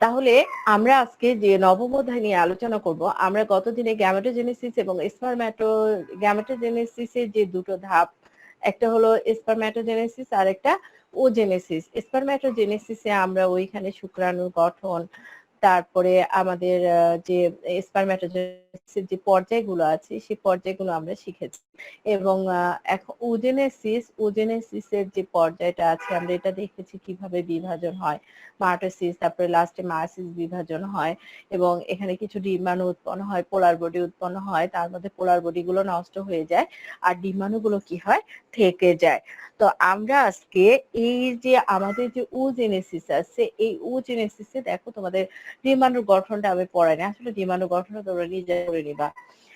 তাহলে আমরা আজকে যে নবম অধ্যায় নিয়ে আলোচনা করব, আমরা গতদিনে গ্যামেটোজেনেসিস এবং গ্যামেটোজেনেসিসের যে দুটো ধাপ, একটা হলো স্পারম্যাটোজেনেসিস আর একটা ওজেনেসিস। স্পারম্যাটোজেনেসিসে আমরা ওইখানে শুক্রাণুর গঠন, তারপরে আমাদের যে স্পারম্যাটোজেনেসিসের যে পর্যায়গুলো আছে সেই পর্যায়গুলো আমরা শিখেছি। এবং এখন ওজেনেসিসের যে পর্যায়টা আছে আমরা এটা দেখেছি কিভাবে বিভাজন হয়, মায়োসিস, তারপরে লাস্টে মায়োসিস বিভাজন হয় এবং এখানে কিছু ডিম্বাণু উৎপন্ন হয়, পোলার বডি উৎপন্ন হয়, তার মধ্যে পোলার বডি গুলো নষ্ট হয়ে যায় আর ডিম্বাণুগুলো কি হয়, থেকে যায়। তো আমরা আজকে এই যে আমাদের যে ওজেনেসিস আছে, এই ওজেনেসিসে দেখো তোমাদের ডিম্বাণুর গঠনটা আমি পড়াইনি, আসলে ডিম্বাণুর গঠনটা তোমরা নিজে করে নিবা।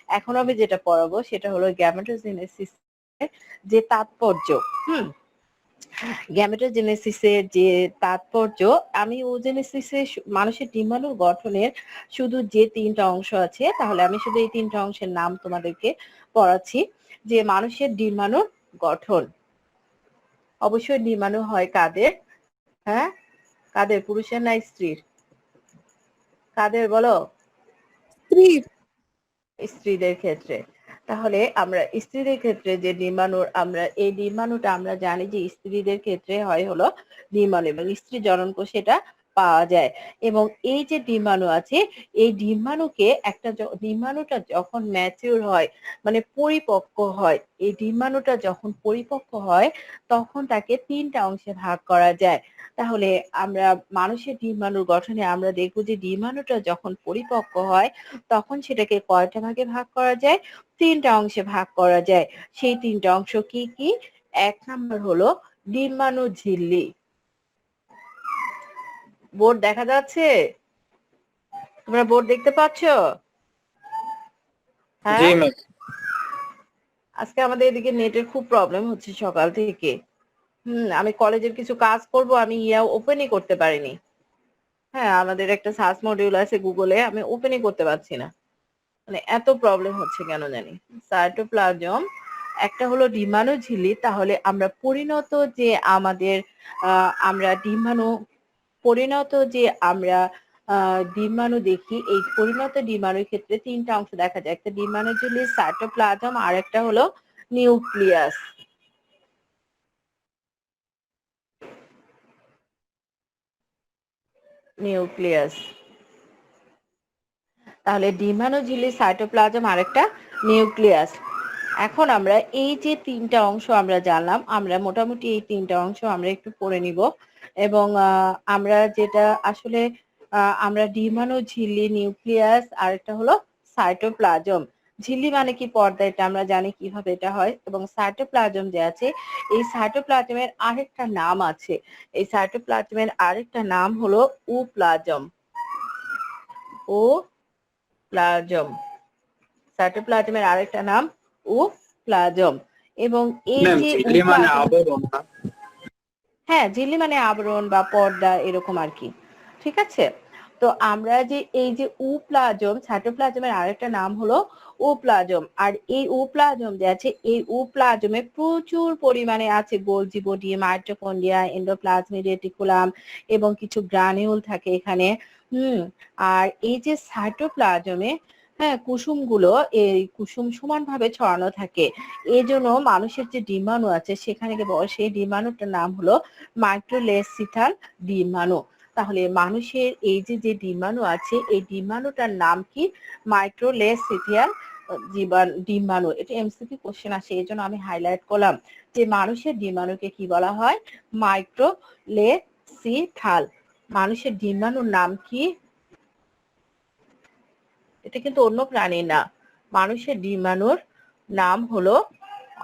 এখন আমি যেটা পড়াবো সেটা হলো গ্যামেটোজেনেসিস যে তাৎপর্য। গ্যামেটোজেনেসিসের যে তাৎপর্য, আমি ওজেনেসিসে মানুষের ডিম্বাণুর গঠনের শুধু যে তিনটা অংশ আছে, তাহলে আমি শুধু এই তিনটা অংশের নাম তোমাদেরকে পড়াচ্ছি। যে মানুষের ডিম্বাণুর গঠন, অবশ্যই ডিম্বাণু হয় কাদের? হ্যাঁ, কাদের? পুরুষের না স্ত্রীর? কাদের বলো? স্ত্রীদের ক্ষেত্রে। তাহলে আমরা স্ত্রীদের ক্ষেত্রে যে ডিম্বাণুর, আমরা এই ডিম্বাণুটা আমরা জানি যে স্ত্রীদের ক্ষেত্রে হয় হলো ডিম্বাণু, এবং স্ত্রী জননকোষ এটা পাওয়া যায়। এবং এই যে ডিম্বাণু আছে, এই ডিম্বাণুকে ডিম্বাণুটা যখন ম্যাচিউর হয়, মানে পরিপক্ক হয়, এই ডিম্বাণুটা যখন পরিপক্ক হয় তখন তাকে তিনটা অংশে ভাগ করা যায়। তাহলে আমরা মানুষের ডিম্বাণুর গঠনে আমরা দেখব যে ডিম্বাণুটা যখন পরিপক্ক হয় তখন সেটাকে কয়টা ভাগে ভাগ করা যায়? তিনটা অংশে ভাগ করা যায়। সেই তিনটা অংশ কি কি? এক নাম্বার হলো ডিম্বাণু ঝিল্লি। বোর্ড দেখা যাচ্ছে? তোমরা বোর্ড দেখতে পাচ্ছ? হ্যাঁ, আজকে আমাদের এদিকে নেটের খুব প্রবলেম হচ্ছে সকাল থেকে। আমি কলেজের কিছু কাজ করব, আমি ওপেনই করতে পারিনি। হ্যাঁ, আমাদের একটা সার্চ মডিউল আছে গুগলে, আমি ওপেনই করতে পারছি না, মানে এত প্রবলেম হচ্ছে কেন জানি। সাইটোপ্লাজম একটা হলো ডিম্বাণু ঝিল্লি। তাহলে আমরা পরিণত যে আমাদের আমরা ডিম্বাণু, পরিণত যে আমরা ডিম্বাণু দেখি, এই পরিণত ডিম্বাণুর ক্ষেত্রে তিনটা অংশ দেখা যায়, একটা ডিম্বাণু ঝিল্লি, সাইটোপ্লাজম, আর একটা হলো নিউক্লিয়াস। নিউক্লিয়াস। তাহলে ডিম্বাণু ঝিল্লি, সাইটোপ্লাজম, আরেকটা নিউক্লিয়াস। এখন আমরা এই যে তিনটা অংশ আমরা জানলাম, আমরা মোটামুটি এই তিনটা অংশ আমরা একটু পড়ে নিব। এবং আমরা যেটা আসলে আমরা ডিম্বাণু ঝিল্লি, নিউক্লিয়াস, আর একটা হলো সাইটোপ্লাজম। ঝিল্লি মানে কি? পর্দা, এটা আমরা জানি কিভাবে এটা হয়। এবং সাইটোপ্লাজম যে আছে, এই সাইটোপ্লাজমের আরেকটা নাম আছে, এই সাইটোপ্লাজমের আরেকটা নাম হলো ওপ্লাজম। ও প্লাজম। সাইটোপ্লাজমের আরেকটা নাম ওপ্লাজম। এবং এই যে ওপ্লাজম, হ্যাঁ, ঝিল্লি মানে আবরণ বা পর্দা এরকম আর কি, ঠিক আছে? তো আমরা যে এই যে ওপ্লাজম, সাইটোপ্লাজমের আরেকটা নাম হলো ওপ্লাজম। আর এই ওপ্লাজম যে আছে, এই ওপ্লাজমে প্রচুর পরিমাণে আছে Golgi body, mitochondria, endoplasmic reticulum এবং কিছু গ্রানিউল থাকে এখানে। আর এই যে সাইটোপ্লাজমে, হ্যাঁ, কুসুমগুলো, এই কুসুম সমানভাবে ছড়ানো থাকে। এই জন্য মানুষের যে ডিম্বাণু আছে সেখানে সেই ডিম্বাণুটার নাম হলো মাইক্রোলেসিথাল ডিম্বাণু। তাহলে মানুষের এই যে যে ডিম্বাণু আছে, এই ডিম্বাণুটার নাম কি? মাইক্রোলেসিথিয়াল ডিম্বাণু। এটা এমসিকিউ কোশ্চেন আসে, এই জন্য আমি হাইলাইট করলাম যে মানুষের ডিম্বাণুকে কি বলা হয়? মাইক্রোলেসিথাল। মানুষের ডিম্বাণুর নাম কি? এটা কিন্তু অন্য প্রাণী না, মানুষের ডিম্বাণুর নাম হলো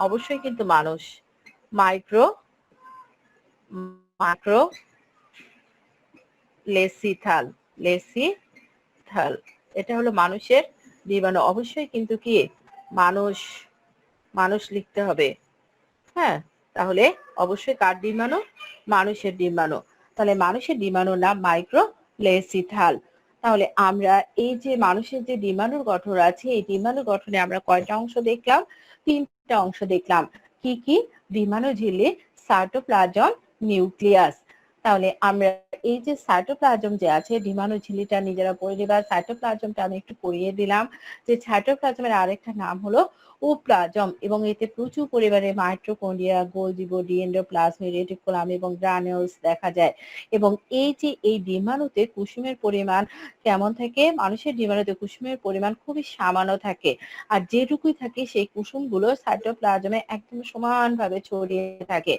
অবশ্যই কিন্তু মানুষ। Micro micro লেসিথাল। লেসিথাল, এটা হলো মানুষের ডিম্বাণু। অবশ্যই কিন্তু কি মানুষ, মানুষ লিখতে হবে। হ্যাঁ, তাহলে অবশ্যই কার ডিম্বাণু? মানুষের ডিম্বাণু। তাহলে মানুষের ডিম্বাণুর নাম মাইক্রোলেসিথাল। তাহলে আমরা এই যে মানুষের যে ডিম্বাণুর গঠন আছে, এই ডিম্বাণুর গঠনে আমরা কয়টা অংশ দেখলাম? তিনটা অংশ দেখলাম। কি কি? ডিম্বাণু ঝিল্লি, সাইটোপ্লাজম, নিউক্লিয়াস। তাহলে আমরা এই যে সাইটোপ্লাজম যে আছে, ডিম্বাণু ঝিল্লিটা নিজেরা পড়ে নিবা। সাইটোপ্লাজমটা আমি একটু পড়িয়ে দিলাম যে সাইটোপ্লাজমের আরেকটা নাম হলো ওপ্লাজম, এবং এতে প্রচুর পরিমাণে mitochondria, Golgi body, endoplasmic reticulum এবং গ্রানুলস দেখা যায়। এবং এই যে এই ডিম্বাণুতে কুসুমের পরিমাণ কেমন থাকে? মানুষের ডিম্বাণুতে কুসুমের পরিমাণ খুবই সামান্য থাকে, আর যেটুকুই থাকে সেই কুসুমগুলো সাইটোপ্লাজমে একদম সমানভাবে ছড়িয়ে থাকে।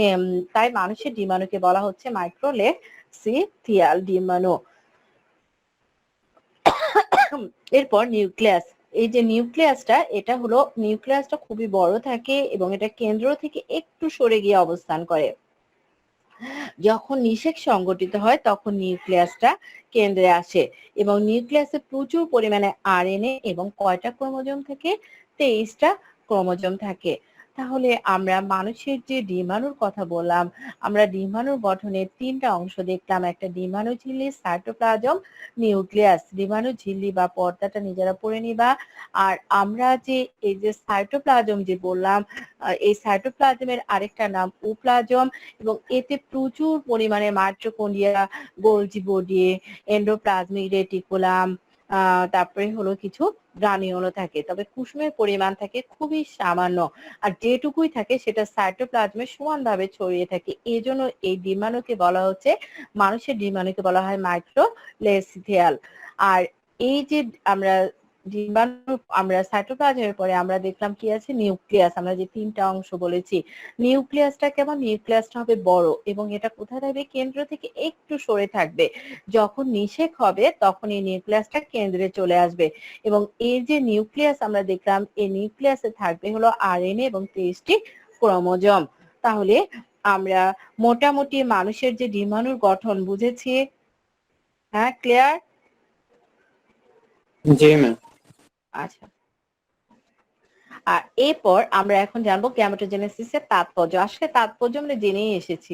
এম, তাই মানুষের ডিম্বাণুকে বলা হচ্ছে মাইক্রোলেসিথিয়াল ডিম্বাণু। এরপর নিউক্লিয়াস। এই যে নিউক্লিয়াসটা, এটা হলো নিউক্লিয়াসটা খুবই বড় থাকে এবং এটা কেন্দ্র থেকে একটু সরে গিয়ে অবস্থান করে। যখন নিষেক সংগঠিত হয় তখন নিউক্লিয়াসটা কেন্দ্রে আসে, এবং নিউক্লিয়াসে প্রচুর পরিমাণে আরএনএ এবং কয়টা ক্রোমোজোম থাকে? 23টা ক্রোমোজোম থাকে। তাহলে আমরা মানুষের যে ডিম্বাণুর কথা বললাম, আমরা ডিম্বাণুর গঠনের 3টা অংশ দেখলাম। একটা ডিম্বাণু ঝিল্লি, সাইটোপ্লাজম, নিউক্লিয়াস। ডিম্বাণু ঝিল্লি বা পর্দাটা নিজেরা পড়ে নিবা। আর আমরা যে এই যে সাইটোপ্লাজম যে বললাম, এই সাইটোপ্লাজমের আরেকটা নাম ওপ্লাজম, এবং এতে প্রচুর পরিমাণে mitochondria, Golgi body, endoplasmic reticulum, তারপরে হলো কিছু গ্রানিউলও থাকে। তবে কুসুমের পরিমাণ থাকে খুবই সামান্য, আর যেটুকুই থাকে সেটা সাইটোপ্লাজমে সমানভাবে ছড়িয়ে থাকে। এই জন্য এই ডিম্বাণুকে বলা হচ্ছে, মানুষের ডিম্বাণুকে বলা হয় মাইক্রোলেসিথিয়াল। আর এই যে আমরা ডিম্বাণু, আমরা সাইটোপ্লাজমের পরে আমরা দেখলাম কি আছে? নিউক্লিয়াস। আমরা যে 3টা অংশ বলেছি, নিউক্লিয়াসটা কেমন? নিউক্লিয়াসটা হবে বড় এবং এটা কোথায় থাকবে? কেন্দ্র থেকে একটু সরে থাকবে। যখন নিষেক হবে তখন এই নিউক্লিয়াসটা কেন্দ্রে চলে আসবে, এবং এই যে নিউক্লিয়াস আমরা দেখলাম, এই নিউক্লিয়াসে থাকবে হলো আরএনএ এবং 23টি ক্রোমোজোম। তাহলে আমরা মোটামুটি মানুষের যে ডিম্বাণুর গঠন বুঝেছি। হ্যাঁ, ক্লিয়ার? জি ম্যাম। আচ্ছা, আর এরপর আমরা এখন জানবো গ্যামেটোজেনেসিসের তাৎপর্য। আসলে তাৎপর্য আমরা জেনেই এসেছি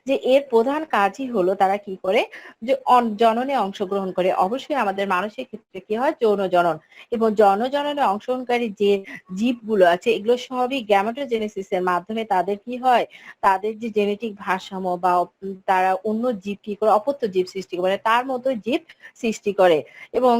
যে এর প্রধান কাজই হলো তারা কি করে? যে জননে অংশগ্রহণ করে। অবশ্যই আমাদের মানুষের ক্ষেত্রে কি হয়? যৌন জনন। এবং জননে অংশগ্রহণকারী যে জীবগুলো আছে, এগুলো সবই গ্যামেটোজেনেসিসের মাধ্যমে তাদের কি হয়? তাদের যে জেনেটিক ভারসাম্য বা তারা অন্য জীব কি করে? অপত্য জীব সৃষ্টি করে, তার মতো জীব সৃষ্টি করে। এবং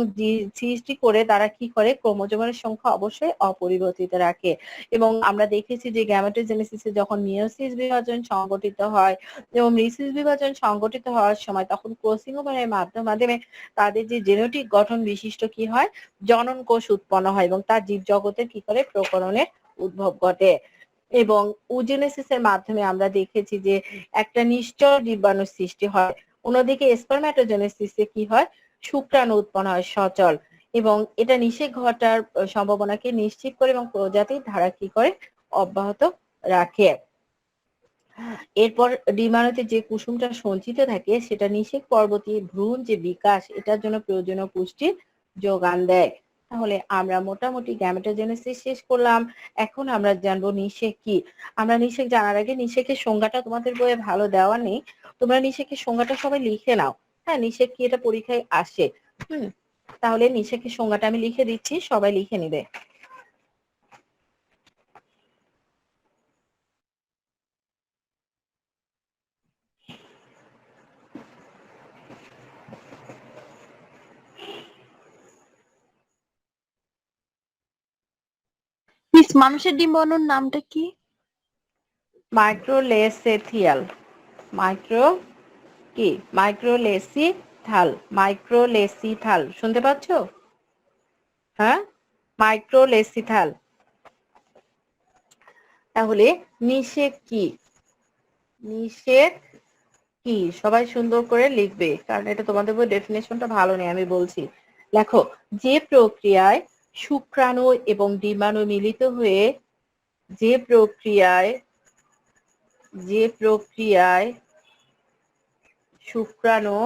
সৃষ্টি করে তারা কি করে? ক্রোমোজোমের সংখ্যা অবশ্যই অপরিবর্তিত রাখে। এবং আমরা দেখেছি যে গ্যামেটোজেনেসিসে যখন মিয়োসিস বিভাজন সংগঠিত হয় এবং মেসিস বিভাজন সংগঠিত হওয়ার সময়, তখন ক্রসিং ওভারের মাধ্যমে তাদের যে জেনেটিক গঠন বিশিষ্ট কি হয়? জনন কোষ উৎপন্ন হয়, এবং তার জীবজগতের কি করে? প্রকরণের উদ্ভব ঘটে। এবং ওজেনেসিসের মাধ্যমে আমরা দেখেছি যে একটা নিশ্চল ডিম্বাণু সৃষ্টি হয়। অন্যদিকে স্পারম্যাটোজেনেসিসে কি হয়? শুক্রাণু উৎপন্ন হয় সচল, এবং এটা নিষেক ঘটার সম্ভাবনাকে নিশ্চিত করে এবং প্রজাতির ধারা কি করে? অব্যাহত রাখে। এরপর ডিম্বাণুতে যে কুসুমটা সঞ্চিত থাকে সেটা নিষেক পরবর্তী ভ্রূণ যে বিকাশ, এটার জন্য প্রয়োজনীয় পুষ্টির যোগান দেয়। তাহলে আমরা মোটামুটি গ্যামেটোজেনেসিস শেষ করলাম। এখন আমরা জানবো নিষেক কি। আমরা নিষেক জানার আগে নিষেকের সংজ্ঞাটা তোমাদের বইয়ে ভালো দেওয়া নেই, তোমরা নিষেকের সংজ্ঞাটা সবাই লিখে নাও। হ্যাঁ, নিষেক কি এটা পরীক্ষায় আসে। হুম, তাহলে নিষেকের সংজ্ঞাটা আমি লিখে দিচ্ছি, সবাই লিখে নিবে। মিস, মানুষের ডিম্বাণুর নামটা কি? মাইক্রোলেসেথিয়াল। মাইক্রো কি? মাইক্রোলেসিথাল। মাইক্রোলেসিথাল শুনতে পাচ্ছ? হ্যাঁ, মাইক্রোলেসিথাল। তাহলে নিষেক কি? নিষেক কি সবাই সুন্দর করে লিখবে, কারণ এটা তোমাদের বই ডেফিনেশনটা ভালো নেই, আমি বলছি। লেখো, যে প্রক্রিয়ায় শুক্রাণু এবং ডিম্বাণু মিলিত হয়ে, যে প্রক্রিয়ায় যে প্রক্রিয়ায় শুক্রাণু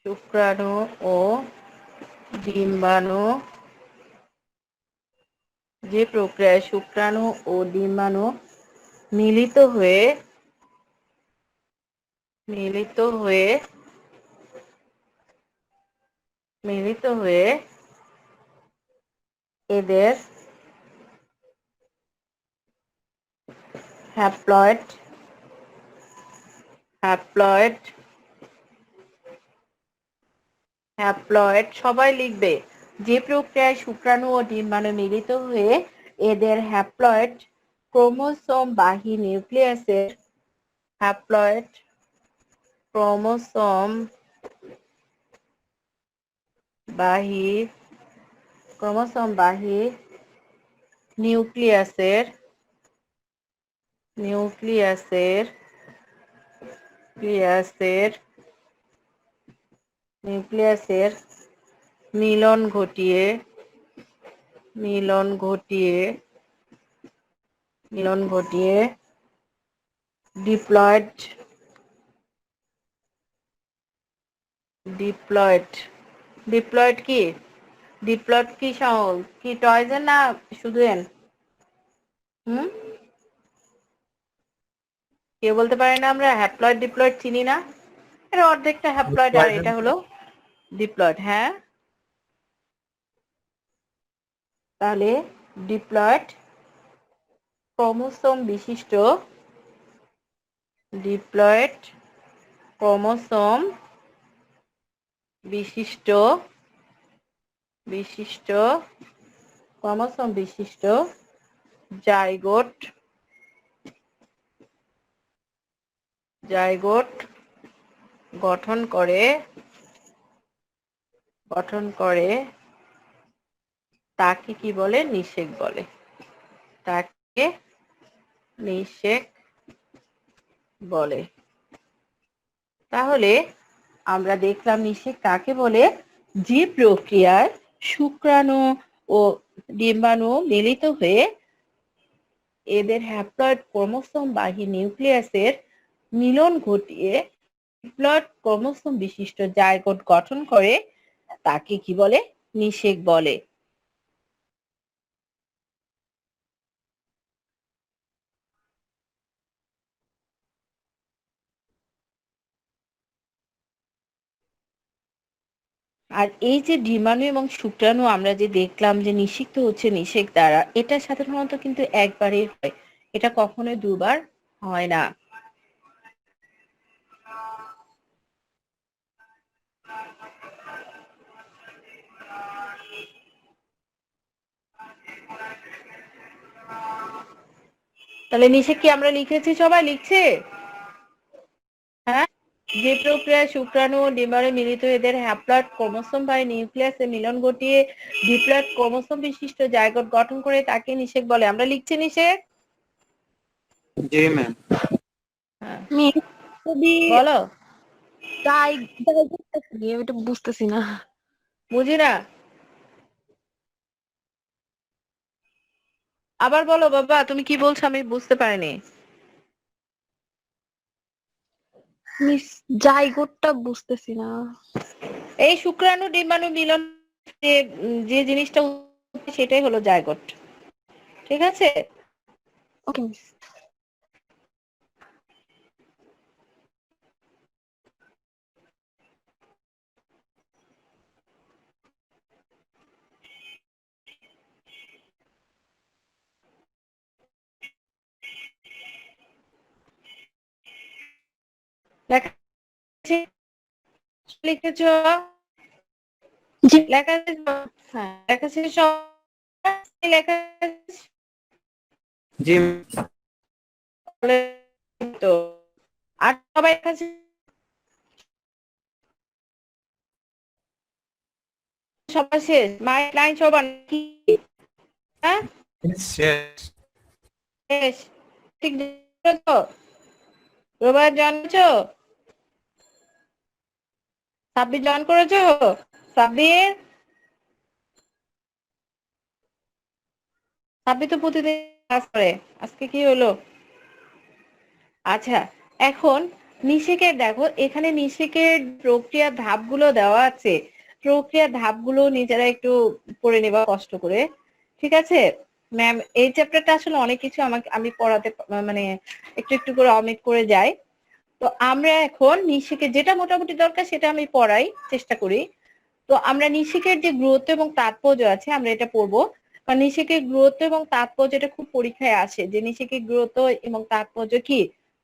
শুক্রাণু ও ডিম্বাণু যে প্রক্রিয়ায় শুক্রাণু ও ডিম্বাণু মিলিত হয়ে মিলিত হয়ে মিলিত হয়ে এদের হ্যাপ্লয়েড, হ্যাপ্লয়েড, হ্যাপ্লয়েড সবাই লিখবে। যে প্রক্রিয়ায় শুক্রাণু ও ডিম্বাণু মিলিত হয়ে এদের হ্যাপ্লয়েড ক্রোমোসোম বাহী নিউক্লিয়াসের হ্যাপ্লয়েড ক্রোমোসোম বাহী নিউক্লিয়াসের নিউক্লিয়াসের নিউক্লিয়াসের নিউক্লিয়াসের মিলন ঘটিয়ে মিলন ঘটিয়ে মিলন ঘটিয়ে ডিপ্লয়েড ডিপ্লয়েড ডিপ্লয়েড কি ডিপ্লয়েড কি কি টয়েজের না শুধু এন? কেউ বলতে পারে না আমরা হ্যাপ্লয়েড ডিপ্লয়েড চিনি না? এর অর্ধেকটা হ্যাপ্লয়েড আর এটা হলো ডিপ্লয়েড। হ্যাঁ, তাহলে ডিপ্লয়েড ক্রোমোসোম বিশিষ্ট ডিপ্লয়েড ক্রোমোসোম বিশিষ্ট বিশিষ্ট ক্রোমোসোম বিশিষ্ট জাইগোট জাইগোট গঠন করে তাকে কি বলে? নিষেক বলে। তাকে নিষেক বলে। তাহলে আমরা দেখলাম নিষেক কাকে বলে? যে প্রক্রিয়ায় শুক্রাণু ও ডিম্বাণু মিলিত হয়ে এদের হ্যাপ্লয়েড ক্রোমোসোম বাহী নিউক্লিয়াসের মিলন ঘটিয়ে ডিপ্লয়েড ক্রোমোসোম বিশিষ্ট জাইগোট গঠন করে তাকে কি বলে? নিষেক বলে। আর এই যে ডিম্বাণু এবং শুক্রাণু আমরা যে দেখলাম যে নিষিক্ত হচ্ছে নিষেক দ্বারা, এটা সাধারণত কিন্তু একবারই হয়, এটা কখনোই দুবার হয় না। তাহলে নিষেক কি আমরা লিখেছি? সবাই লিখছে? হ্যাঁ, যে প্রক্রিয়ায় শুক্রাণু ও ডিম্বাণু মিলিত এদের হ্যাপ্লয়েড ক্রোমোসোম বাই নিউক্লিয়াসে মিলন ঘটিয়ে ডিপ্লয়েড ক্রোমোসোম বিশিষ্ট জাইগোট গঠন করে তাকে নিষেক বলে। আমরা লিখছি নিষেক? জি ম্যাম। হ্যাঁ, যদি বলো। আমি এটা বুঝতেছি না। বুঝি না, আবার বলো বাবা, তুমি কি বলছো আমি বুঝতে পারিনি। জাইগোটটা বুঝতেছি না। এই শুক্রাণু ডিম্বাণু মিলন যে যে জিনিসটা সেটাই হলো জাইগোট। ঠিক আছে? ওকে মিস। লেখা লিখেছ? জি লেখা হ্যাঁ, লেখা শেষ? লেখা জি তো আর সবাই লেখা সবার শেষ? মায়ের লাইন সবার কি? হ্যাঁ, শেষ। শেষ। ঠিক তো? রোববার জানছো? সাব্বির জয়েন করেছো? সাব্বির সাব্বির তো প্রতিদিন ক্লাস করে, আজকে কি হলো? আচ্ছা, এখন নিষেকের দেখো, এখানে নিষেকের প্রক্রিয়ার ধাপগুলো দেওয়া আছে। প্রক্রিয়ার ধাপগুলো নিজেরা একটু পড়ে নেবা কষ্ট করে। ঠিক আছে ম্যাম? এই চ্যাপ্টারটা আসলে অনেক কিছু আমি পড়াতে মানে একটু একটু করে অমিট করে যাই। তো আমরা এখন নিষেকের যেটা মোটামুটি দরকার সেটা আমি পড়াই চেষ্টা করি। তো আমরা নিষেকের যে গুরুত্ব এবং তাৎপর্য আছে আমরা এটা পড়বো। কারণ নিষেকের গুরুত্ব এবং তাৎপর্য এটা খুব পরীক্ষায় আসে যে নিষেকের গুরুত্ব এবং তাৎপর্য কি।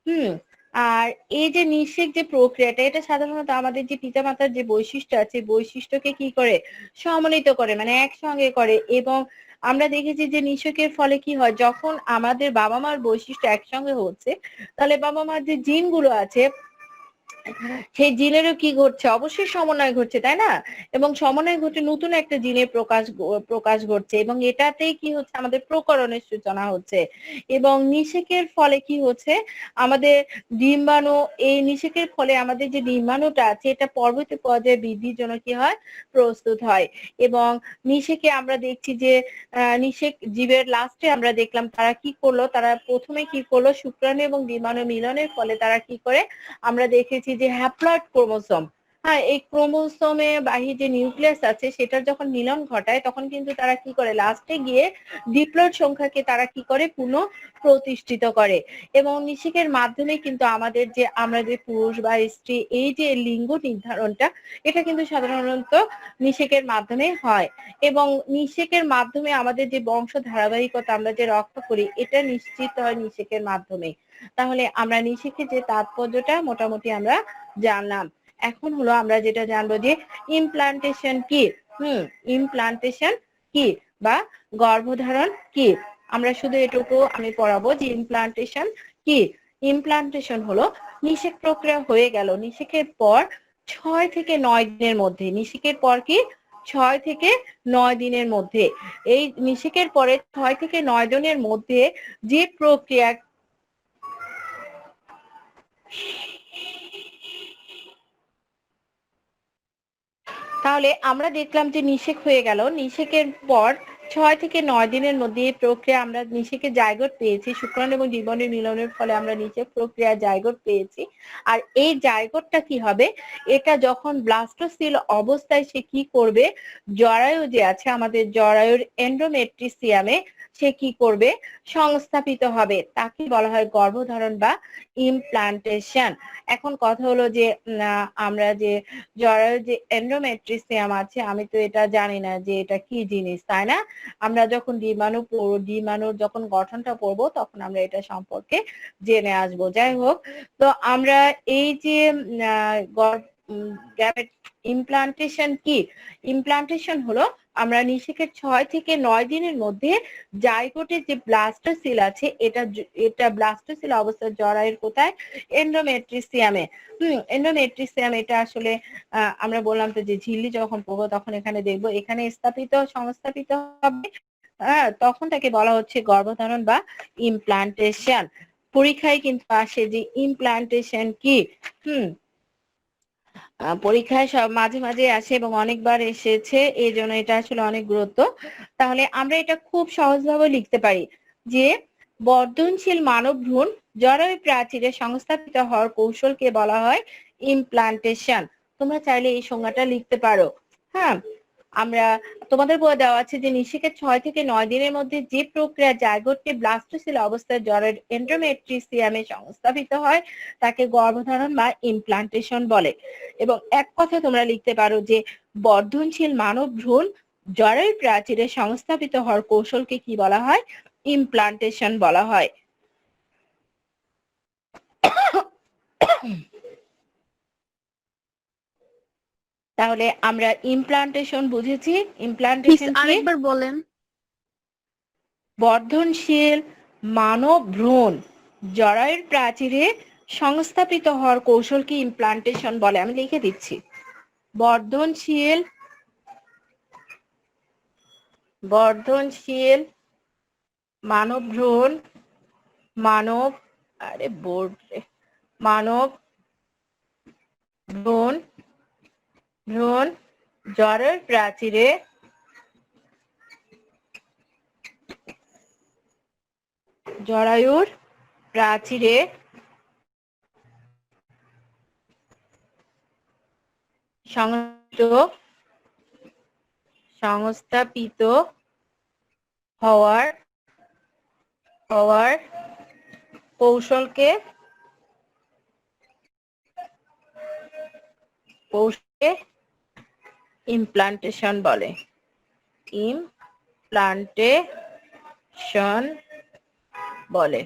হুম। আর এই যে নিষেক যে প্রক্রিয়াটা এটা সাধারণত আমাদের যে পিতামাতার যে বৈশিষ্ট্য আছে বৈশিষ্ট্যকে কি করে সমন্বিত করে মানে একসঙ্গে করে। এবং আমরা দেখেছি যে নিষেকের ফলে কি হয় যখন আমাদের বাবা মার বৈশিষ্ট্য একসঙ্গে হচ্ছে তাহলে বাবা মার যে জিনগুলো আছে সেই জিনেরও কি ঘটছে অবশ্যই সমন্বয় ঘটছে তাই না। এবং সমন্বয় ঘটে নতুন একটা জিনের প্রকাশ ঘটছে এবং এটাতেই কি হচ্ছে আমাদের প্রকরণের সূচনা হচ্ছে। এবং নিষেকের ফলে কি হচ্ছে আমাদের ডিম্বাণু এই নিষেকের ফলে আমাদের যে ডিম্বাণুটা আছে এটা পরবর্তী পর্যায়ে বৃদ্ধির জন্য কি হয় প্রস্তুত হয়। এবং নিষেকে আমরা দেখছি যে নিষেক জীবের লাস্টে আমরা দেখলাম তারা কি করলো তারা প্রথমে কি করলো শুক্রাণু এবং ডিম্বাণু মিলনের ফলে তারা কি করে আমরা দেখেছি যে হ্যাপ্লয়েড ক্রোমোসোম হ্যাঁ এই ক্রোমোসোমে বাহির যে নিউক্লিয়াস আছে সেটার যখন মিলন ঘটায় তখন কিন্তু তারা কি করে লাস্টে গিয়ে ডিপ্লয়েড সংখ্যাকে তারা কি করে পুনঃ প্রতিষ্ঠিত করে। এবং নিষেকের মাধ্যমে কিন্তু আমাদের যে আমরা যে পুরুষ বা স্ত্রী এই যে লিঙ্গ নির্ধারণটা এটা কিন্তু সাধারণত নিষেকের মাধ্যমে হয়। এবং নিষেকের মাধ্যমে আমাদের যে বংশ ধারাবাহিকতা আমরা যে রক্ষা করি এটা নিশ্চিত হয় নিষেকের মাধ্যমে। তাহলে আমরা নিষেকের যে তাৎপর্যটা মোটামুটি আমরা জানলাম। এখন হলো আমরা যেটা জানবো যে ইমপ্লান্টেশন কি। ইমপ্লান্টেশন কি বা গর্ভধারণ কি। আমরা শুধু এটুকু আমি পড়াবো যে ইমপ্লান্টেশন কি। ইমপ্লান্টেশন হলো নিষেক প্রক্রিয়া হয়ে গেল নিষেকের পর 6 থেকে 9 দিনের মধ্যে নিষেকের পর কি 6 থেকে 9 দিনের মধ্যে এই নিষেকের পরে 6 থেকে 9 দিনের মধ্যে যে প্রক্রিয়া তাহলে আমরা দেখলাম যে নিষেক হয়ে গেল নিষেকের পর 6 থেকে 9 দিনের মধ্যে এই প্রক্রিয়া আমরা নিষেকের জায়গোট পেয়েছি শুক্রাণু এবং ডিম্বাণুর মিলনের ফলে আমরা নিষেক প্রক্রিয়া জায়গোট পেয়েছি। আর এই জায়গোটটা কি হবে এটা যখন ব্লাস্টোসিল অবস্থায় সে কি করবে জরায়ু যে আছে আমাদের জরায়ুর এন্ডোমেট্রিসিয়ামে সে কি করবে সংস্থাপিত হবে তাকে বলা হয় গর্ভধারণ বা ইমপ্লান্টেশন। এখন কথা হলো যে আমরা যে জরায়ুর যে এন্ডোমেট্রিসিয়াম আছে আমি তো এটা জানি না যে এটা কি জিনিস তাই না। আমরা যখন ডিম্বাণুর যখন গঠনটা পড়বো তখন আমরা এটা সম্পর্কে জেনে আসবো। যাই হোক তো আমরা এই যে ইমপ্লান্টেশন কি। ইমপ্লান্টেশন হলো আমরা নিষেকের 6 থেকে 9 দিনের মধ্যে জাইগোটের যে ব্লাস্টোসিল আছে এটা ব্লাস্টোসিল অবস্থা জরায়ুর কোথায় এন্ডোমেট্রিসিয়ামে। এন্ডোমেট্রিসিয়াম এটা আসলে আমরা বললাম তো যে ঝিল্লি যখন পড়বো তখন এখানে দেখবো এখানে সংস্থাপিত হবে। হ্যাঁ তখন তাকে বলা হচ্ছে গর্ভধারণ বা ইমপ্লান্টেশন। পরীক্ষায় কিন্তু আসে যে ইমপ্লান্টেশন কি। পরীক্ষায় সব মাঝে মাঝে আসে এবং অনেকবার এসেছে এই জন্য এটা আসলে অনেক গুরুত্ব। তাহলে আমরা এটা খুব সহজভাবে লিখতে পারি যে বর্ধনশীল মানব ভ্রূণ জরায়ু প্রাচীরে সংস্থাপিত হওয়ার কৌশলকে বলা হয় ইমপ্লান্টেশন। তোমরা চাইলে এই সংজ্ঞাটা লিখতে পারো। হ্যাঁ আমরা তোমাদের বলে দেওয়া আছে যে নিষেকের 6 থেকে 9 দিনের মধ্যে যে প্রক্রিয়া জাইগোটকে ব্লাস্টোসিল অবস্থায় জরায়ুর এন্ডোমেট্রিসিয়ামে সংস্থাপিত হয় তাকে গর্ভধারণ বা ইমপ্লান্টেশন বলে। এবং এক কথা তোমরা লিখতে পারো যে বর্ধনশীল মানব ভ্রূণ জরায়ুর প্রাচীরে সংস্থাপিত হওয়ার কৌশলকে কি বলা হয় ইমপ্লান্টেশন বলা হয়। তাহলে আমরা ইমপ্লান্টেশন বুঝেছি। ইমপ্লান্টেশন কি আরেকবার বলেন। বর্ধনশীল মানব ভ্রূণ জরায়ুর প্রাচীরে সংস্থাপিত হওয়ার কৌশলকে ইমপ্লান্টেশন বলে। আমি লিখে দিচ্ছি বর্ধনশীল মানব ভ্রূণ মানব ভ্রূণ জরায়ুর প্রাচীরে সংস্থাপিত হওয়ার কৌশলকে ইমপ্লান্টেশন বলে। ইমপ্লান্টেশন বলে।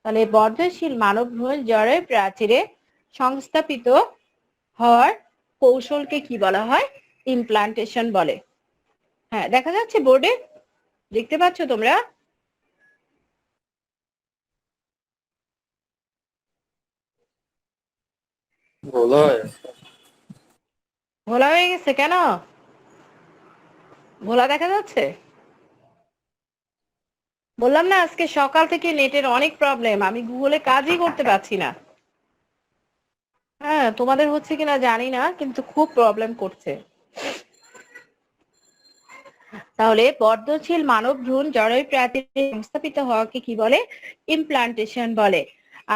তাহলে বর্ধনশীল মানবভ্রূণ জরায়ু প্রাচীরে সংস্থাপিত হওয়ার কৌশলকে কি বলা হয়? ইমপ্লান্টেশন বলে। হ্যাঁ, দেখা যাচ্ছে বোর্ডে, দেখতে পাচ্ছ তোমরা? বলো। ঘোলা হয়ে গেছে কেন? ঘোলা দেখা যাচ্ছে? বললাম না আজকে সকাল থেকে নেটের অনেক প্রবলেম, আমি গুগলে কাজই করতে পারছি না। হ্যাঁ, তোমাদের হচ্ছে কিনা জানি না, কিন্তু খুব প্রবলেম করছে। তাহলে বর্ধনশীল মানব ভ্রূণ জরায়ু প্রাচীরে সংস্থাপিত হওয়াকে কি বলে? ইমপ্লান্টেশন বলে।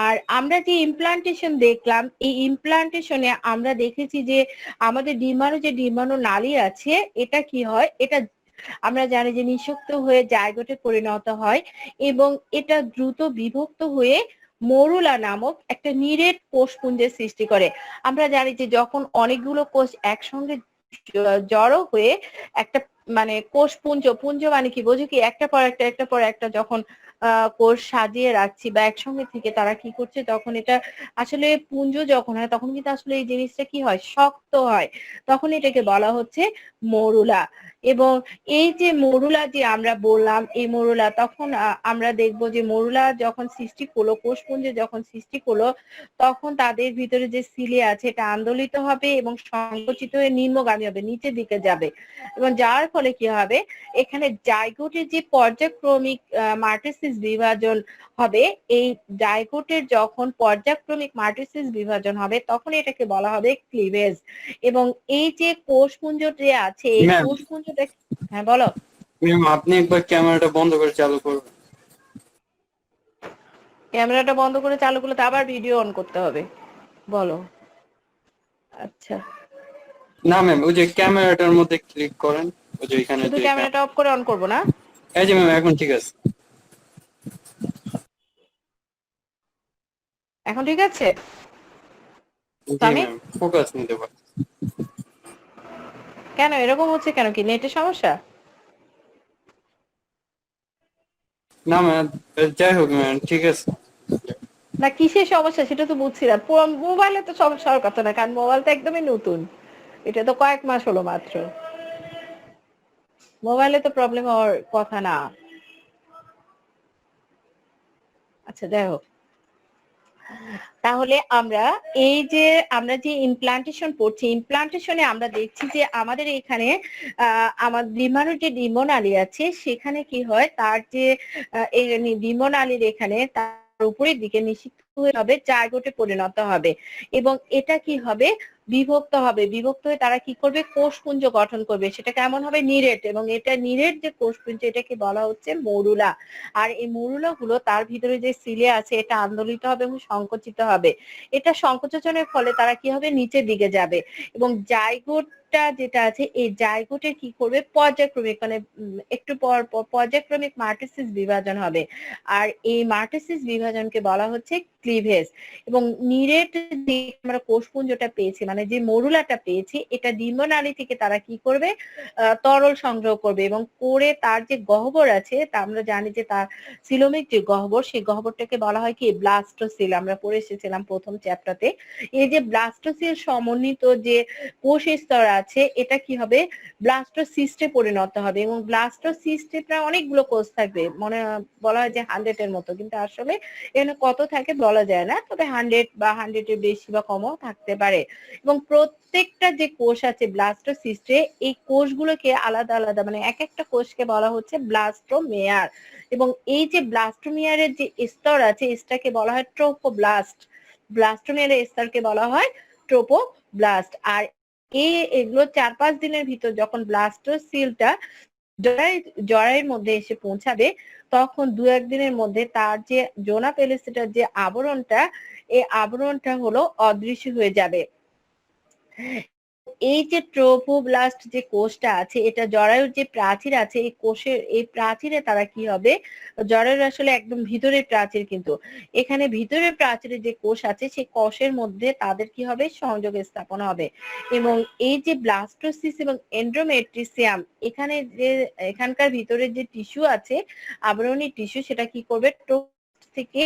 আর আমরা যে ইমপ্লান্টেশন দেখলাম, এই ইমপ্লান্টেশনে আমরা দেখেছি যে আমাদের ডিম্বাণু, যে ডিম্বাণু নালী আছে, এটা কি হয়, এটা আমরা জানি যে নিষিক্ত হয়ে জাইগোটে পরিণত হয় এবং এটা দ্রুত বিভক্ত হয়ে মরুলা নামক একটা নিরেট কোষপুঞ্জের সৃষ্টি করে। আমরা জানি যে যখন অনেকগুলো কোষ একসঙ্গে জড়ো হয়ে একটা মানে কোষপুঞ্জ, পুঞ্জ মানে কি বোঝো কি, একটা পর একটা যখন কোষ সাজিয়ে রাখছি বা একসঙ্গে থেকে তারা কি করছে, তখন এটা আসলে পুঞ্জ যখন হয় তখন কিন্তু আসলে এই জিনিসটা কি হয়, শক্ত হয়, তখন এটাকে বলা হচ্ছে মরুলা। এবং এই যে মরুলা যে আমরা বললাম, এই মরুলা তখন আমরা দেখবো যে মরুলা যখন সৃষ্টি করলো, কোষপুঞ্জে যখন সৃষ্টি করলো, তখন তাদের ভিতরে যে সিলিয়া আছে এটা আন্দোলিত হবে এবং সংকুচিত হয়ে নিম্নগামী হবে, নিচের দিকে যাবে। এবং যার ফলে কি হবে, এখানে জাইগোটের যে পর্যায়ক্রমিক মাট্রিসিস বিভাজন হবে, এই জাইগোটের যখন পর্যায়ক্রমিক মাট্রিসিস বিভাজন হবে তখন এটাকে বলা হবে ক্লিভেজ। এবং এই যে কোষপুঞ্জ যে আছে, এই ম্যাম, কোষপুঞ্জটা, হ্যাঁ বলো। ম্যাম আপনি একবার ক্যামেরাটা বন্ধ করে চালু করবেন? ক্যামেরাটা বন্ধ করে চালু করলে তো আবার ভিডিও অন করতে হবে, বলো। আচ্ছা, না ম্যাম, ওই যে ক্যামেরাটার মধ্যে ক্লিক করেন, ওই যে এখানে শুধু যে ক্যামেরাটা অফ করে অন করবো না? এই যে ম্যাম, এখন ঠিক আছে। এখন ঠিক আছে? জি আমি ম্যাম, ফোকাস নিতে পারেন। কেন এরকম হচ্ছে, কেন কি নেটের সমস্যা? না ম্যাম, যাই হোক ম্যাম, ঠিক আছে। না কিসের সমস্যা সেটা তো বুঝছি না। মোবাইলে তো সমস্যা হওয়ার কথা না, কারণ মোবাইল তো একদমই নতুন, এটা তো কয়েক মাস হলো মাত্র, মোবাইলে তো প্রবলেম হওয়ার কথা না। আচ্ছা যাই হোক, তাহলে আমরা যে ইমপ্লান্টেশন পড়ছি, ইমপ্লান্টেশনে আমরা দেখছি যে আমাদের এখানে আমার ডিম্বাণুর যে ডিম্বনালী আছে সেখানে কি হয়, তার যে এই ডিম্বনালীর এখানে তার উপরের দিকে নিষিক্ত হয়ে হবে, জাইগোটে পরিণত হবে এবং এটা কি হবে, বিভক্ত হবে। বিভক্ত হয়ে তারা কি করবে, কোষপুঞ্জ গঠন করবে। সেটা কেমন হবে, নিরেট। এবং এটা নিরেট যে কোষপুঞ্জ, এটাকে বলা হচ্ছে মরুলা। আর এই মরুলা গুলো, তার ভিতরে যে সিলিয়া আছে এটা আন্দোলিত হবে এবং সংকুচিত হবে। এটা সংকোচনের ফলে তারা কি হবে, নিচের দিকে যাবে এবং জাইগোটটা যেটা আছে, এই জাইগোটের কি করবে, পর্যায়ক্রমিক মানে একটু পর পর্যায়ক্রমিক মাট্রিসিস বিভাজন হবে। আর এই মাট্রিসিস বিভাজনকে বলা হচ্ছে ক্লিভেজ। এবং নিরেট যে আমরা কোষপুঞ্জটা পেয়েছি, মানে যে মরুলাটা পেয়েছি, এটা ডিম্বনালী থেকে তারা কি করবে, তরল সংগ্রহ করবে এবং করে তার যে গহ্বর আছে, তা আমরা জানি যে তার সিলোমিক যে গহ্বর, সেই গহ্বরটাকে বলা হয় কি, ব্লাস্টোসিল। আমরা পড়ে এসেছিলাম প্রথম চ্যাপ্টারতে। এই যে ব্লাস্টোসিল সমন্বিত যে কোষ স্তর আছে, এটা কি হবে, ব্লাস্টোসিস্টে পরিণত হবে এবং ব্লাস্টোসিস্টে প্রায় অনেকগুলো কোষ থাকবে, মনে বলা হয় যে 100 এর মতো, কিন্তু আসলে এখানে কত থাকে বলা যায় না, তবে 100 বা 100 এর বেশি বা কমও থাকতে পারে। এবং প্রত্যেকটা যে কোষ আছে ব্লাস্টোসিস্টে, এই কোষগুলোকে আলাদা আলাদা, মানে এক একটা কোষকে বলা হচ্ছে ব্লাস্টোমেয়ার। এবং এই যে ব্লাস্টোমেয়ারের যে স্তর আছে, স্তরকে বলা হয় ট্রোপোব্লাস্ট। ব্লাস্টোমেয়ারের স্তরকে বলা হয় ট্রোপোব্লাস্ট। আর এগুলো 4-5 দিনের ভিতর যখন ব্লাস্টোসিলটা জরায়ুর মধ্যে এসে পৌঁছাবে, তখন 2-1 দিনের মধ্যে তার যে জোনা পেলিসিটার যে আবরণটা, এই আবরণটা হলো অদৃশ্য হয়ে যাবে। এই যে ট্রোফোব্লাস্ট যে কোষটা আছে, এটা জরায়ুর যে প্রাচীর আছে, এই কোষের এই প্রাচীরে তারা কি হবে, জরায়ুর আসলে একদম ভিতরের প্রাচীর, কিন্তু এখানে ভিতরের প্রাচীরে যে কোষ আছে সেই কোষের মধ্যে তাদের কি হবে, সংযোগ স্থাপন হবে। এবং এই যে ব্লাস্টোসিস এবং এন্ডোমেট্রিসিয়াম, এখানে যে এখানকার ভিতরের যে টিস্যু আছে, আবরণী টিস্যু, সেটা কি করবে, থেকে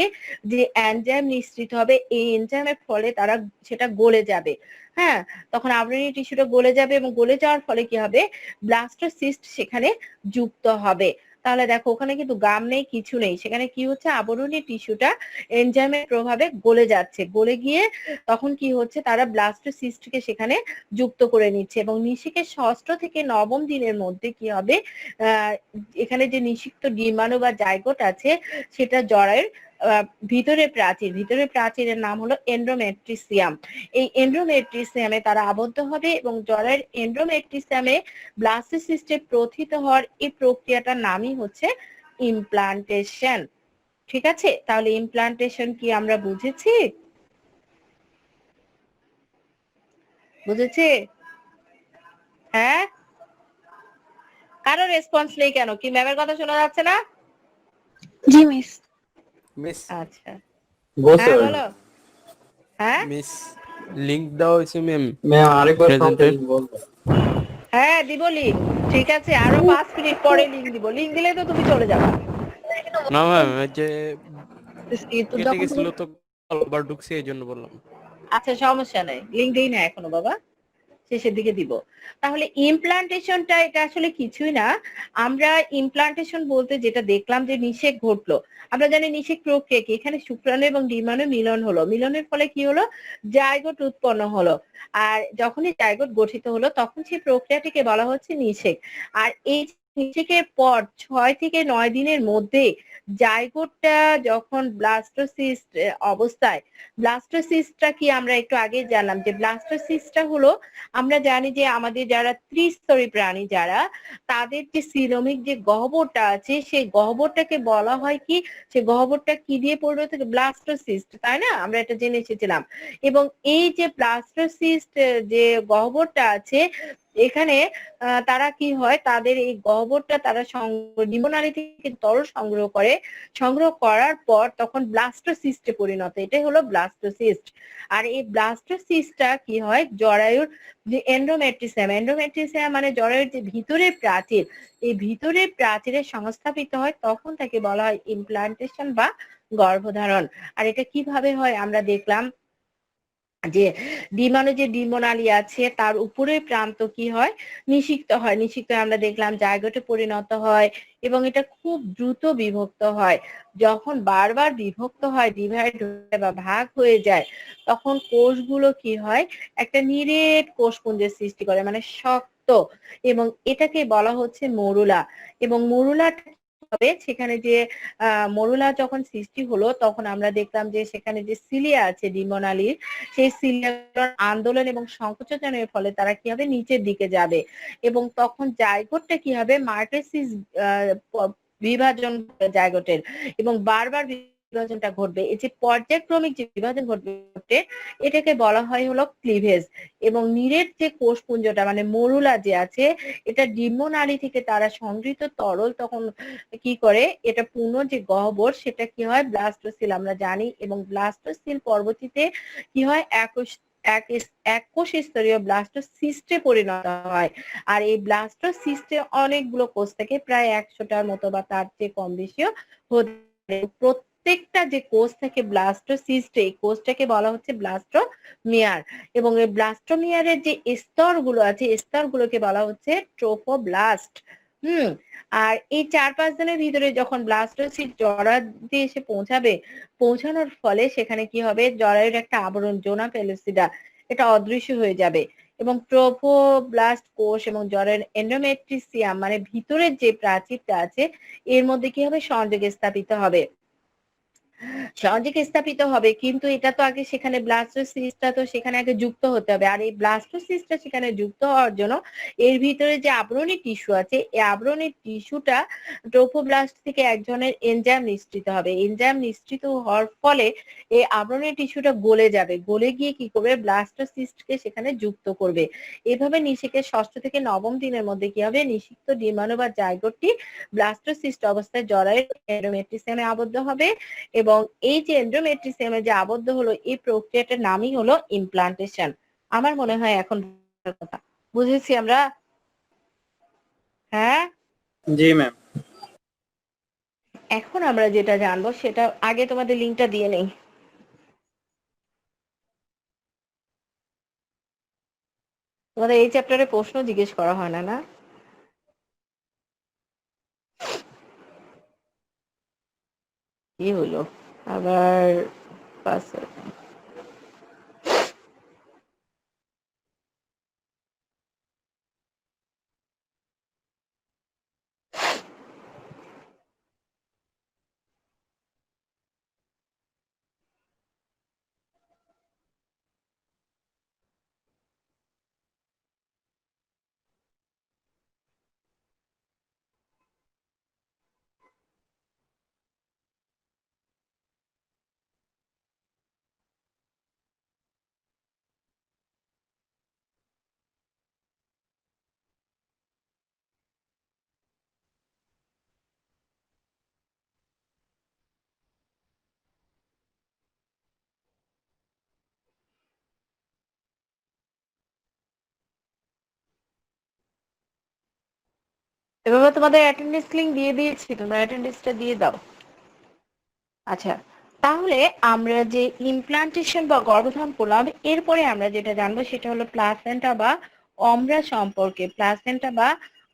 যে এনজাইম নিঃসৃত হবে, এই এনজাইমের ফলে তারা সেটা গলে যাবে। হ্যাঁ, তখন আবরণী টিস্যুটা গলে যাবে এবং গলে যাওয়ার ফলে কি হবে, ব্লাস্টোসিস্ট সেখানে যুক্ত হবে। তাহলে দেখো ওখানে কিন্তু গাম নেই, কিছু নেই, সেখানে কি হচ্ছে, আবরণী টিস্যুটা এনজাইমের প্রভাবে গলে যাচ্ছে, গলে গিয়ে তখন কি হচ্ছে, তারা ব্লাস্টোসিস্টকে সেখানে যুক্ত করে নিচ্ছে। এবং নিষেকের 6ষ্ঠ থেকে 9ম দিনের মধ্যে কি হবে, এখানে যে নিষিক্ত ডিম্বাণু বা জাইগোট আছে, সেটা জরায়ুর ভিতরের প্রাচীরের নাম হলো এন্ডোমেট্রিসিয়াম। এই এন্ডোমেট্রিসিয়ামে তারা আবদ্ধ হবে এবং জরায়ুর এন্ডোমেট্রিসিয়ামে ব্লাস্টোসিস্টে প্রথিত হওয়ার এই প্রক্রিয়াটার নামই হচ্ছে ইমপ্লান্টেশন। ঠিক আছে, তাহলে ইমপ্লান্টেশন কি আমরা বুঝেছি? বুঝেছি? হ্যাঁ, কারো রেসপন্স নেই কেন? কি ম্যামের কথা শোনা যাচ্ছে না? জি মিস। মিস আচ্ছা, বলছে হ্যাঁ বলো। হ্যাঁ মিস লিংক দেওয়া হয়েছে ম্যাম ম্যাম আরেকবার প্রেজেন্টের। বলবো। হ্যাঁ, দিব লিঙ্ক। ঠিক আছে, আরো 5 মিনিট পরে লিঙ্ক দিব। লিঙ্ক দিলে তো তুমি চলে যাবে। না ম্যাম ওই যে তো কেটে যখন তুমি, গেছিল তো আবার ঢুকছে এই জন্য বললাম। আচ্ছা সমস্যা নাই, লিঙ্ক দেই না এখনো বাবা, শেষের দিকে দিব। তাহলে ইমপ্লান্টেশনটা এটা আসলে কিছুই না। আমরা ইমপ্লান্টেশন বলতে যেটা দেখলাম যে নিষেক ঘটলো, আমরা জানি নিষেক প্রক্রিয়া কি, এখানে শুক্রাণু এবং ডিম্বাণু মিলন হলো, মিলনের ফলে কি হলো, জাইগোট উৎপন্ন হলো। আর যখনই জাইগোট গঠিত হলো তখন সেই প্রক্রিয়াটিকে বলা হচ্ছে নিষেক। আর এই নিষেকের পর 6 থেকে 9 দিনের মধ্যে জাইগোটটা যখন ব্লাস্টোসিস্ট অবস্থায়, ব্লাস্টোসিস্টটা কি আমরা একটু আগে জানলাম যে ব্লাস্টোসিস্টটা হলো, আমরা জানি যে আমাদের যারা ত্রিস্তরী প্রাণী যারা, তাদের যে সিলোমিক যে গহ্বরটা আছে, সেই গহ্বরটাকে বলা হয় কি, সে গহ্বরটা কি দিয়ে পরিণত থাকে, ব্লাস্টোসিস্ট, তাই না? আমরা এটা জেনে এসেছিলাম। এবং এই যে ব্লাস্টোসিস্ট যে গহ্বরটা আছে, এখানে তারা কি হয়, তাদের এই গহ্বরটা তারা ডিম্বনালী থেকে তরল সংগ্রহ করে, সংগ্রহ করার পর তখন ব্লাস্টোসিস্টে পরিণত, এটাই হলো ব্লাস্টোসিস্ট। আর এই ব্লাস্টোসিস্টটা কি হয়, জরায়ুর যে এন্ডোমেট্রিসিয়াম, এন্ডোমেট্রিসিয়াম মানে জরায়ুর যে ভিতরের প্রাচীর, এই ভিতরের প্রাচীরে সংস্থাপিত হয়, তখন তাকে বলা হয় ইমপ্লান্টেশন বা গর্ভধারণ। আর এটা কিভাবে হয় আমরা দেখলাম যে ডিম্বাণু যে ডিম্বনালী আছে তার উপরের প্রান্ত কি হয়, নিষিক্ত হয়, নিষিক্ত আমরা দেখলাম জাইগোটে পরিণত হয় এবং এটা খুব দ্রুত বিভক্ত হয়। যখন বারবার বিভক্ত হয়, ডিভাইড হয়ে বা ভাগ হয়ে যায়, তখন কোষগুলো কি হয়, একটা নিরেট কোষপুঞ্জের সৃষ্টি করে, মানে শক্ত, এবং এটাকে বলা হচ্ছে মরুলা। এবং মরুলাটা হবে সেখানে যে মরুলা যখন সৃষ্টি হলো তখন আমরা দেখলাম যে সেখানে যে সিলিয়া আছে ডিম্বনালীর, সেই সিলিয়ার আন্দোলন এবং সংকোচনের ফলে তারা কি হবে, নিচের দিকে যাবে এবং তখন জাইগোটটা কি হবে, মার্টেসিস বিভাজন জাইগোটের, এবং বারবার বিভাজনটা ঘটবে। এই যে পর্যায়ক্রমিক যে বিভাজন ঘটবে, এটাকে বলা হয় হলো ক্লিভেজ। এবং নীরের যে কোষপুঞ্জটা মানে মরুলা যে আছে, এটা ডিম্বনালী থেকে তারা সংগৃহীত তরল তখন কি করে, এটা পূর্ণ যে গহ্বর সেটা কি হয়, ব্লাস্টোসিল আমরা জানি, এবং ব্লাস্টোসিল পরবর্তীতে কি হয়, এককোষ স্তরীয় ব্লাস্টোসিস্টে পরিণত হয়। আর এই ব্লাস্টোসিস্টে অনেকগুলো কোষ থাকে, প্রায় 100টার মতো বা তার চেয়ে কম বেশিও হতে পারে। প্রত্যেকটা যে কোষ থাকে ব্লাস্টোসিস্টে, এই কোষটাকে বলা হচ্ছে ব্লাস্টোমিয়ার। এবং এই ব্লাস্টোমিয়ারের যে স্তরগুলো আছে, স্তরগুলোকে বলা হচ্ছে ট্রোফোব্লাস্ট। হুম। আর এই 4-5 দিনের ভিতরে যখন ব্লাস্টোসিস্ট জরায়ুতে এসে পৌঁছাবে, পৌঁছানোর ফলে সেখানে কি হবে, জরায়ুর একটা আবরণ জোনা পেলুসিডা, এটা অদৃশ্য হয়ে যাবে এবং ট্রোফোব্লাস্ট কোষ এবং জরায়ুর এন্ডোমেট্রিসিয়াম মানে ভিতরের যে প্রাচীরটা আছে, এর মধ্যে কি হবে, সংযোগ স্থাপিত হবে। সহযোগে স্থাপিত হবে, কিন্তু এটা তো আগে সেখানে ব্লাস্টোসিস্টটা তো সেখানে আগে যুক্ত হতে হবে। আর এই ব্লাস্টোসিস্টটা সেখানে যুক্ত হওয়ার জন্য এর ভিতরে যে আবরণী টিস্যু আছে, এই আবরণী টিস্যুটা ট্রোফোব্লাস্ট থেকে এক ধরনের এনজাইম নিঃসৃত হবে। এনজাইম নিঃসৃত হওয়ার ফলে এই আবরণী টিস্যুটা গলে যাবে, গলে গিয়ে কি করবে, ব্লাস্টোসিস্টকে সেখানে যুক্ত করবে। এভাবে নিষেকের 6ষ্ঠ থেকে 9ম দিনের মধ্যে কি হবে, নিষিক্ত ডিম্বাণু বা জাইগোটটি ব্লাস্টোসিস্ট অবস্থায় জরায়ুর এন্ডোমেট্রিয়ামে আবদ্ধ হবে এবং এই যে এন্ডোমেট্রিয়ামে যে আবদ্ধ হলো, এই প্রক্রিয়াটার নামই হলো ইমপ্লান্টেশন। আমার মনে হয় এখন কথা বুঝেছি আমরা। হ্যাঁ, জি ম্যাম। এখন আমরা যেটা জানবো সেটা আগে তোমাদের লিঙ্কটা দিয়ে নেই। তোমাদের এই চ্যাপ্টারে প্রশ্ন জিজ্ঞেস করা হয় না, না? কি হলো আবার? এভাবে তোমাদের অ্যাটেন্ডেন্স লিঙ্ক দিয়ে দিয়েছি, তোমরা অ্যাটেন্ডেন্সটা দিয়ে দাও। আচ্ছা, তাহলে আমরা যে ইমপ্লান্টেশন বা গর্ভধারণ করলাম, এরপরে আমরা যেটা জানবো সেটা হলো প্লাসেন্টা বা অমরা সম্পর্কে। প্লাসেন্টা বা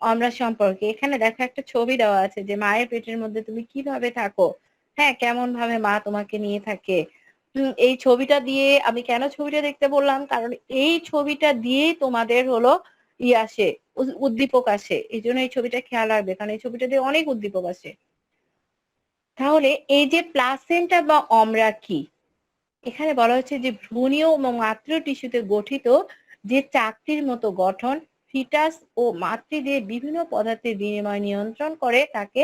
অমরা সম্পর্কে এখানে দেখো একটা ছবি দেওয়া আছে যে মায়ের পেটের মধ্যে তুমি কিভাবে থাকো, হ্যাঁ, কেমন ভাবে মা তোমাকে নিয়ে থাকে। এই ছবিটা দিয়ে আমি কেন ছবিটা দেখতে বললাম, কারণ এই ছবিটা দিয়েই তোমাদের হলো আসে, উদ্দীপক আসে। এই জন্য এই ছবিটা খেয়াল রাখবে, কারণ এই ছবিটা দিয়ে অনেক উদ্দীপক আসে। তাহলে এই যে প্লাসেন্টা বা অমরা কি, এখানে বলা হচ্ছে যে ভ্রূণীয় এবং মাতৃ টিস্যুতে গঠিত যে চাকতির মতো গঠন, ফিটাস ও মাতৃদের বিভিন্ন পদার্থের বিনিময় নিয়ন্ত্রণ করে তাকে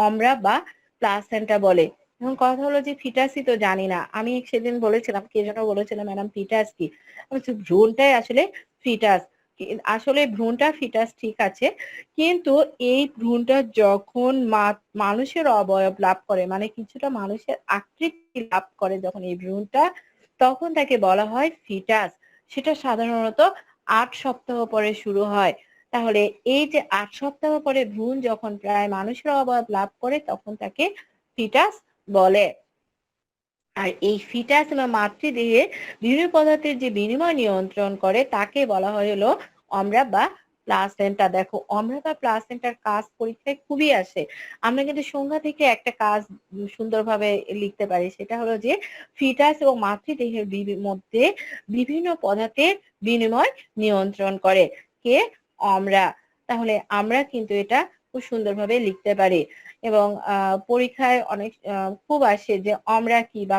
অমরা বা প্লাসেন্টা বলে। এখন কথা হলো যে ফিটাসই তো জানি না, আমি সেদিন বলেছিলাম, কে যেন বলেছিলাম ম্যাডাম ফিটাস কি, ভ্রূণটাই আসলে ফিটাস। আসলে ভ্রূণটা ফিটাস ঠিক আছে, কিন্তু এই ভ্রূণটা যখন মানুষের অবয়ব লাভ করে, মানে কিছুটা মানুষের আকৃতি লাভ করে যখন এই ভ্রূণটা, তখন তাকে বলা হয় ফিটাস। সেটা সাধারণত 8 সপ্তাহ পরে শুরু হয়। তাহলে এই যে 8 সপ্তাহ পরে ভ্রূণ যখন প্রায় মানুষের অবয়ব লাভ করে, তখন তাকে ফিটাস বলে। আর এই ফিটাস বা মাতৃদেহে বিভিন্ন পদার্থের যে বিনিময় নিয়ন্ত্রণ করে তাকে বলা হয় হলো অমরা বা প্লাসেন্টা। দেখো, অমরা বা প্লাসেন্টার কাজ পরীক্ষায় খুবই আসে। আমরা কিন্তু সংজ্ঞা থেকে একটা কাজ সুন্দরভাবে লিখতে পারি, সেটা হলো যে ফিটাস এবং মাতৃদেহের মধ্যে বিভিন্ন পদার্থের বিনিময় নিয়ন্ত্রণ করে কে, অমরা। তাহলে আমরা কিন্তু এটা খুব সুন্দরভাবে লিখতে পারি এবং পরীক্ষায় অনেক খুব আসে যে অমরা কি বা